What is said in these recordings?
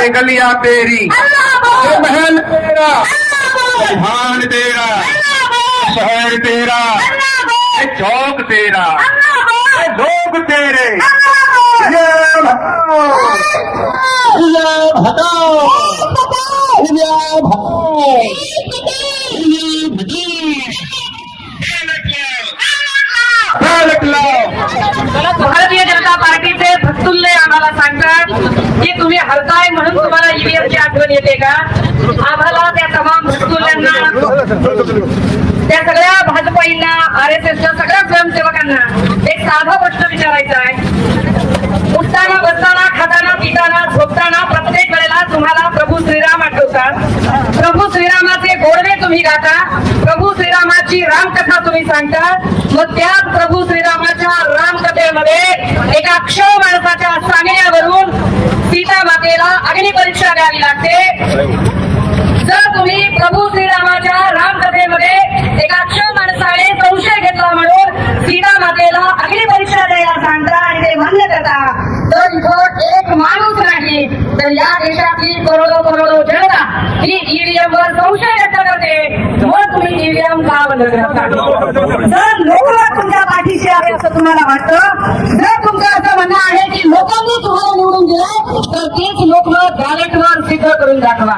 ये गलियां तेरी, ये महल तेरा, धान तेरा, शहर तेरा, ये चौक तेरा, ये लोग तेरे। ये भगाओ, ये भगाओ, भारतीय जनता पार्टीचे भक्तुल्ले आम्हाला सांगतात की तुम्ही हरताय म्हणून तुम्हाला ईव्हीएमची आठवण येते का? आम्हाला त्या तमाम भक्तुल्यांना, त्या सगळ्या भाजपाईंना, RSSच्या सगळ्या स्वयंसेवकांना एक साधा प्रश्न विचारायचा आहे. उठताना, बसताना, खाताना, पिताना, झोपताना प्रत्येक वेळेला तुम्हाला प्रभू श्रीराम आठवतात. प्रभू श्रीरामाचे गोडवे तुम्ही गाता, प्रभू श्रीरामाची रामकथा तुम्ही सांगता. मग त्याच प्रभू श्रीरामाच्या रामकथेमध्ये एका क्षव माणसाच्या सांगण्यावरून सीता मातेला अग्निपरीक्षा द्यावी लागते. जर तुम्ही प्रभू श्रीरामाच्या रामकथेमध्ये एका क्षव माणसाने संशय घेतला म्हणून सीता मातेला अग्निपरीक्षा द्यायला सांगता आणि ते मान्य करता, तर इथं एक माणूस नाही तर या देशातली करोडो जनता ही ईव्हीएम वर संशय व्यक्त करते. मग तुम्ही ईव्हीएम का बंद करता? जर लोकमत तुमच्या पाठीशी आहे असं तुम्हाला वाटतं, जर तुमचं असं म्हणणं आहे की लोकांनी तुम्हाला निवडून दिलं तर तेच लोकमत बॅलेटवर सिद्ध करून दाखवा.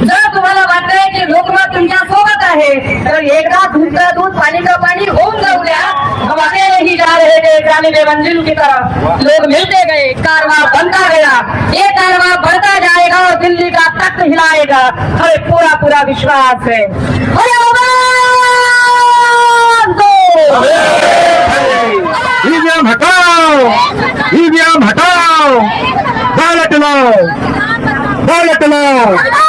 जर तुम्हाला वाटतंय की लोकमत तुमच्या सोबत आहे तर एकदा दूध का दूध पानी का पानी होऊन जाऊ द्या. हम अकेले ही जा रहे थे जानिबे मंजिल की तरफ, लोग मिलते गए, कारवां बनता गया, ये कारवां बढ़ता जाएगा और दिल्ली का तख्त हिलाएगा, हमें पूरा विश्वास है. ईवीएम हटाओ, ईवीएम हटाओ, बैलेट लो, बैलेट लो.